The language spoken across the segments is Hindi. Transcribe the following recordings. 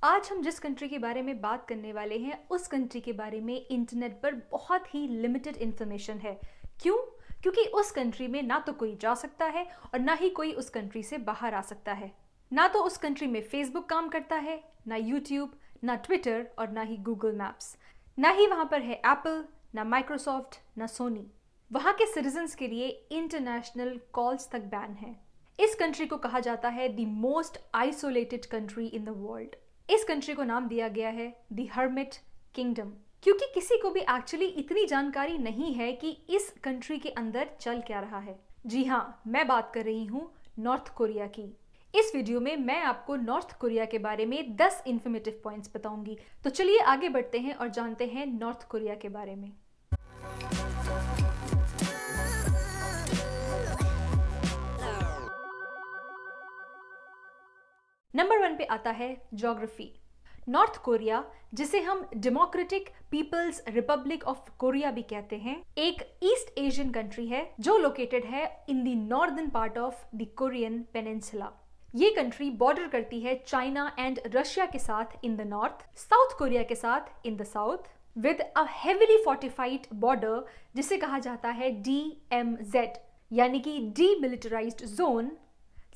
आज हम जिस कंट्री के बारे में बात करने वाले हैं उस कंट्री के बारे में इंटरनेट पर बहुत ही लिमिटेड इंफॉर्मेशन है। क्यों? क्योंकि उस कंट्री में ना तो कोई जा सकता है और ना ही कोई उस कंट्री से बाहर आ सकता है। ना तो उस कंट्री में फेसबुक काम करता है, ना यूट्यूब, ना ट्विटर और ना ही गूगल मैप्स। ना ही वहाँ पर है एप्पल, ना माइक्रोसॉफ्ट, ना सोनी। वहाँ के सिटीजन्स के लिए इंटरनेशनल कॉल्स तक बैन है। इस कंट्री को कहा जाता है the most isolated country in the world. इस कंट्री को नाम दिया गया है द हर्मिट किंगडम, क्योंकि किसी को भी एक्चुअली इतनी जानकारी नहीं है कि इस कंट्री के अंदर चल क्या रहा है। जी हाँ, मैं बात कर रही हूँ नॉर्थ कोरिया की। इस वीडियो में मैं आपको नॉर्थ कोरिया के बारे में 10 इंफॉर्मेटिव पॉइंट्स बताऊंगी। तो चलिए आगे बढ़ते हैं और जानते हैं नॉर्थ कोरिया के बारे में। नंबर 1 पे आता है ज्योग्राफी। नॉर्थ कोरिया, जिसे हम Democratic People's Republic of Korea भी कहते हैं, एक ईस्ट एशियन कंट्री है जो लोकेटेड है in the northern part of the Korean peninsula. ये कंट्री बॉर्डर करती है चाइना एंड रशिया के साथ in the north, south Korea के साथ in the south, with a heavily fortified border जिसे कहा जाता है DMZ, यानी कि demilitarised zone,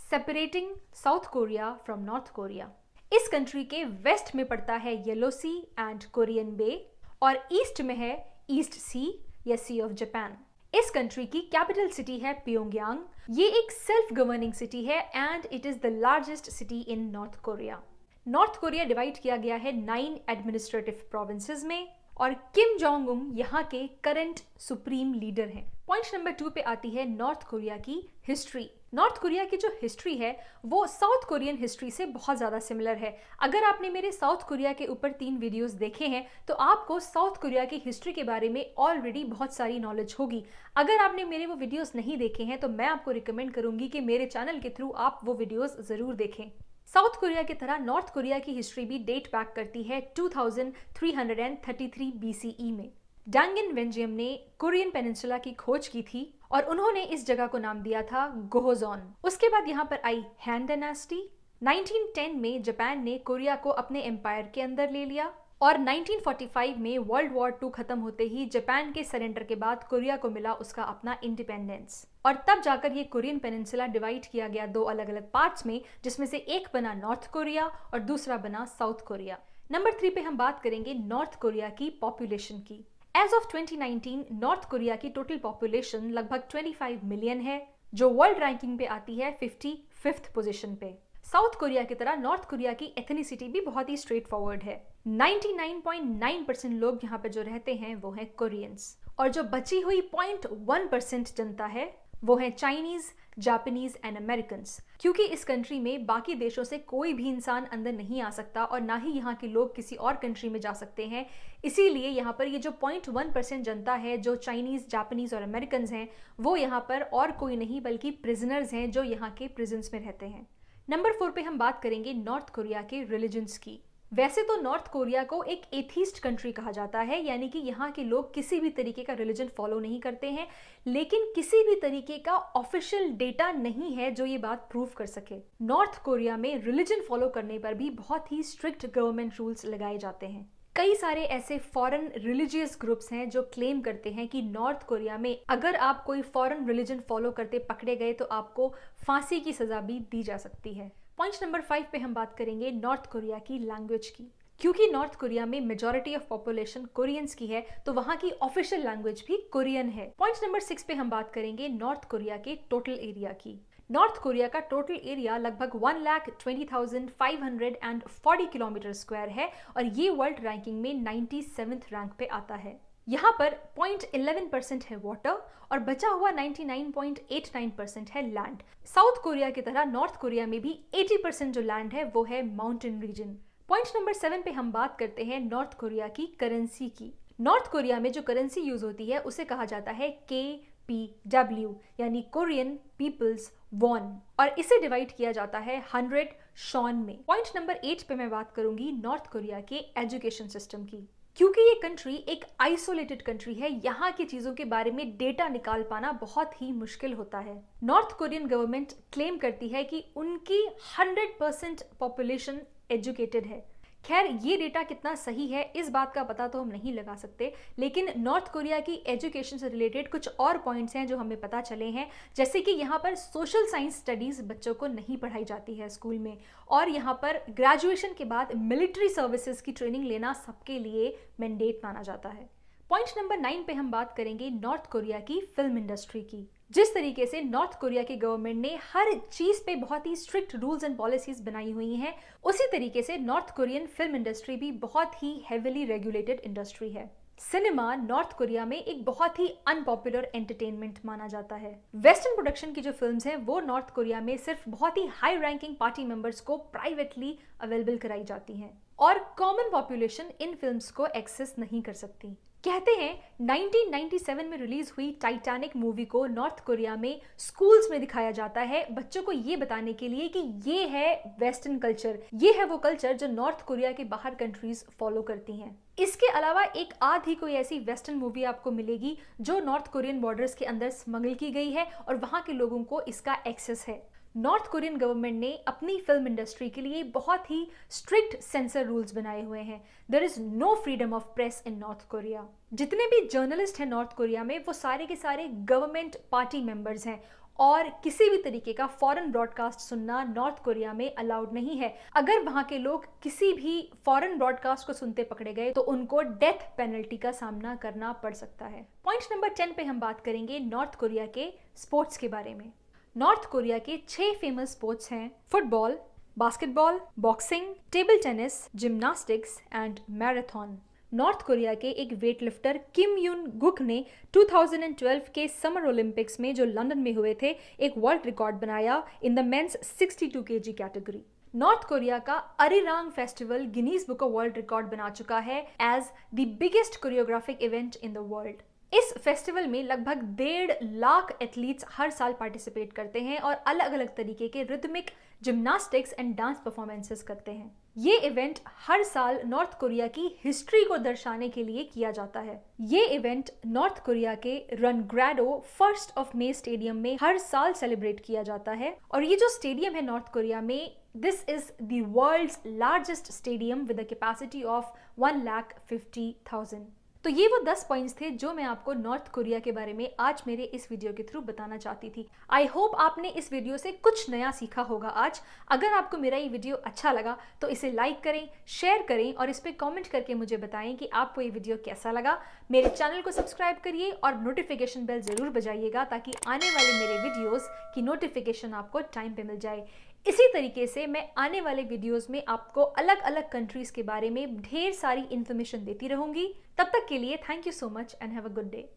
separating south Korea from north Korea. इस कंट्री के वेस्ट में पड़ता है येलो सी एंड कोरियन बे और ईस्ट में है ईस्ट सी या सी ऑफ जापान। इस कंट्री की कैपिटल सिटी है प्योंगयांग। ये एक सेल्फ गवर्निंग सिटी है and it is the largest city in North Korea. North Korea divide किया गया है 9 एडमिनिस्ट्रेटिव प्रोविंसेस में और किम जोंग उन यहाँ के करंट सुप्रीम लीडर हैं। पॉइंट नंबर 2 पे आती है नॉर्थ कोरिया की हिस्ट्री। नॉर्थ कोरिया की जो हिस्ट्री है वो साउथ कोरियन हिस्ट्री से बहुत ज़्यादा सिमिलर है। अगर आपने मेरे साउथ कोरिया के ऊपर 3 वीडियोस देखे हैं तो आपको साउथ कोरिया की हिस्ट्री के बारे में ऑलरेडी बहुत सारी नॉलेज होगी। अगर आपने मेरे वो वीडियोस नहीं देखे हैं तो मैं आपको रिकमेंड करूंगी कि मेरे चैनल के थ्रू आप वो वीडियोस ज़रूर देखें। साउथ कोरिया की तरह नॉर्थ कोरिया की हिस्ट्री भी डेट बैक करती है 2333 BCE में। डांगिन वेंजियम ने कोरियन पेनिनसुला की खोज की थी और उन्होंने इस जगह को नाम दिया था गोहोजोन। उसके बाद यहाँ पर आई हैन डायनेस्टी। 1910 में जापान ने कोरिया को अपने एम्पायर के अंदर ले लिया और 1945 में वर्ल्ड वॉर 2 खत्म होते ही जापान के सरेंडर के बाद कोरिया को मिला उसका अपना इंडिपेंडेंस और तब जाकर ये कोरियन पेनिनसुला डिवाइड किया गया 2 अलग अलग पार्ट्स में, जिसमें से एक बना नॉर्थ कोरिया और दूसरा बना साउथ कोरिया। नंबर 3 पे हम बात करेंगे नॉर्थ कोरिया की पॉपुलेशन की। एज ऑफ 2019 नॉर्थ कोरिया की टोटल पॉपुलेशन लगभग 25 मिलियन है, जो वर्ल्ड रैंकिंग पे आती है 55th पोजीशन पे। साउथ कोरिया की तरह नॉर्थ कोरिया की एथनिसिटी भी बहुत ही स्ट्रेट फॉरवर्ड है। 99.9% लोग यहाँ पे जो रहते हैं वो हैं कोरियंस और जो बची हुई 0.1% जनता है वो है चाइनीज, जापानीज एंड अमेरिकन्स। क्योंकि इस कंट्री में बाकी देशों से कोई भी इंसान अंदर नहीं आ सकता और ना ही यहाँ के लोग किसी और कंट्री में जा सकते हैं, इसीलिए यहाँ पर ये जो 0.1% जनता है जो चाइनीज, जापानीज और अमेरिकन्स हैं वो यहाँ पर और कोई नहीं बल्कि प्रिजनर्स हैं जो यहाँ के प्रिजन्स में रहते हैं। नंबर 4 पे हम बात करेंगे नॉर्थ कोरिया के रिलीजन्स की। वैसे तो नॉर्थ कोरिया को एक एथीस्ट कंट्री कहा जाता है, यानी कि यहाँ के लोग किसी भी तरीके का रिलीजन फॉलो नहीं करते हैं, लेकिन किसी भी तरीके का ऑफिशियल डेटा नहीं है जो ये बात प्रूव कर सके। नॉर्थ कोरिया में रिलीजन फॉलो करने पर भी बहुत ही स्ट्रिक्ट गवर्नमेंट रूल्स लगाए जाते हैं। कई सारे ऐसे फॉरेन रिलीजियस ग्रुप्स हैं जो क्लेम करते हैं कि नॉर्थ कोरिया में अगर आप कोई फॉरेन रिलीजन फॉलो करते पकड़े गए तो आपको फांसी की सजा भी दी जा सकती है। पॉइंट नंबर 5 पे हम बात करेंगे नॉर्थ कोरिया की लैंग्वेज की। क्योंकि नॉर्थ कोरिया में मेजॉरिटी ऑफ पॉपुलेशन कोरियंस की है तो वहाँ की ऑफिशियल लैंग्वेज भी कोरियन है। पॉइंट नंबर 6 पे हम बात करेंगे नॉर्थ कोरिया के टोटल एरिया की। नॉर्थ कोरिया का टोटल एरिया लगभग 1,20,540 किलोमीटर स्क्वायर है और ये वर्ल्ड रैंकिंग में 97th रैंक पे आता है। यहाँ पर 0.11% है वाटर और बचा हुआ 99.89% है लैंड। साउथ कोरिया की तरह नॉर्थ कोरिया में भी 80% जो लैंड है वो है माउंटेन रीजन। पॉइंट नंबर 7 पे हम बात करते हैं नॉर्थ कोरिया की करेंसी की। नॉर्थ कोरिया में जो करेंसी यूज होती है उसे कहा जाता है KPW, यानी कोरियन पीपल्स वॉन, और इसे डिवाइड किया जाता है 100 शॉन में। पॉइंट नंबर 8 पे मैं बात करूंगी नॉर्थ कोरिया के एजुकेशन सिस्टम की। क्योंकि ये कंट्री एक आइसोलेटेड कंट्री है, यहाँ की चीजों के बारे में डेटा निकाल पाना बहुत ही मुश्किल होता है। नॉर्थ कोरियन गवर्नमेंट क्लेम करती है कि उनकी 100% पॉपुलेशन एजुकेटेड है। खैर ये डेटा कितना सही है इस बात का पता तो हम नहीं लगा सकते, लेकिन नॉर्थ कोरिया की एजुकेशन से रिलेटेड कुछ और पॉइंट्स हैं जो हमें पता चले हैं, जैसे कि यहाँ पर सोशल साइंस स्टडीज बच्चों को नहीं पढ़ाई जाती है स्कूल में, और यहाँ पर ग्रेजुएशन के बाद मिलिट्री सर्विसेज की ट्रेनिंग लेना सबके लिए मैंडेट माना जाता है। पॉइंट नंबर 9 पे हम बात करेंगे नॉर्थ कोरिया की फिल्म इंडस्ट्री की। जिस तरीके से नॉर्थ कोरिया की गवर्नमेंट ने हर चीज पे बहुत ही स्ट्रिक्ट रूल्स एंड पॉलिसीज बनाई हुई हैं, उसी तरीके से नॉर्थ कोरियन फिल्म इंडस्ट्री भी बहुत ही हेविली रेगुलेटेड इंडस्ट्री है। सिनेमा नॉर्थ कोरिया में एक बहुत ही अनपॉपुलर एंटरटेनमेंट माना जाता है। वेस्टर्न प्रोडक्शन की जो फिल्म्स हैं वो नॉर्थ कोरिया में सिर्फ बहुत ही हाई रैंकिंग पार्टी मेंबर्स को प्राइवेटली अवेलेबल कराई जाती हैं और कॉमन पॉपुलेशन इन फिल्म्स को एक्सेस नहीं कर सकती। कहते हैं 1997 में रिलीज हुई टाइटैनिक मूवी को नॉर्थ कोरिया में स्कूल्स में दिखाया जाता है बच्चों को ये बताने के लिए कि ये है वेस्टर्न कल्चर, ये है वो कल्चर जो नॉर्थ कोरिया के बाहर कंट्रीज फॉलो करती हैं। इसके अलावा एक आध ही कोई ऐसी वेस्टर्न मूवी आपको मिलेगी जो नॉर्थ कोरियन बॉर्डर्स के अंदर स्मगल की गई है और वहां के लोगों को इसका एक्सेस है। नॉर्थ कोरियन गवर्नमेंट ने अपनी फिल्म इंडस्ट्री के लिए बहुत ही स्ट्रिक्ट सेंसर रूल्स बनाए हुए हैं। There is no freedom of press in North Korea. जितने भी जर्नलिस्ट हैं नॉर्थ कोरिया में वो सारे के सारे गवर्नमेंट पार्टी मेंबर्स हैं और किसी भी तरीके का फॉरेन ब्रॉडकास्ट सुनना नॉर्थ कोरिया में अलाउड नहीं है। अगर वहां के लोग किसी भी फॉरेन ब्रॉडकास्ट को सुनते पकड़े गए तो उनको डेथ पेनल्टी का सामना करना पड़ सकता है। पॉइंट नंबर 10 पे हम बात करेंगे नॉर्थ कोरिया के स्पोर्ट्स के बारे में। नॉर्थ कोरिया के 6 फेमस स्पोर्ट्स हैं: football, basketball, boxing, table tennis, gymnastics and marathon. North Korea के एक वेटलिफ्टर किम यून गुक ने 2012 के समर ओलंपिक्स में जो लंदन में हुए थे एक वर्ल्ड रिकॉर्ड बनाया in the men's 62 kg category. North Korea का Arirang festival Guinness book of world record बना चुका है as the biggest choreographic event in the world. इस फेस्टिवल में लगभग 1.5 लाख एथलीट्स हर साल पार्टिसिपेट करते हैं और अलग अलग तरीके के rhythmic gymnastics and dance performances करते हैं। ये इवेंट हर साल नॉर्थ कोरिया की हिस्ट्री को दर्शाने के लिए किया जाता है। ये इवेंट नॉर्थ कोरिया के रनग्राडो 1 मई स्टेडियम में हर साल सेलिब्रेट किया जाता है और ये जो स्टेडियम है नॉर्थ कोरिया में, this is the world's largest stadium with a capacity of 1,50,000। तो ये वो 10 पॉइंट्स थे जो मैं आपको नॉर्थ कोरिया के बारे में आज मेरे इस वीडियो के थ्रू बताना चाहती थी। आई होप आपने इस वीडियो से कुछ नया सीखा होगा आज। अगर आपको मेरा ये वीडियो अच्छा लगा तो इसे लाइक करें, शेयर करें और इस पर कमेंट करके मुझे बताएं कि आपको ये वीडियो कैसा लगा। मेरे चैनल को सब्सक्राइब करिए और नोटिफिकेशन बेल जरूर बजाइएगा ताकि आने वाले मेरे वीडियोस की नोटिफिकेशन आपको टाइम पे मिल जाए। इसी तरीके से मैं आने वाले वीडियोस में आपको अलग अलग कंट्रीज के बारे में ढेर सारी इन्फॉर्मेशन देती रहूंगी। तब तक के लिए thank you so much and have a good day.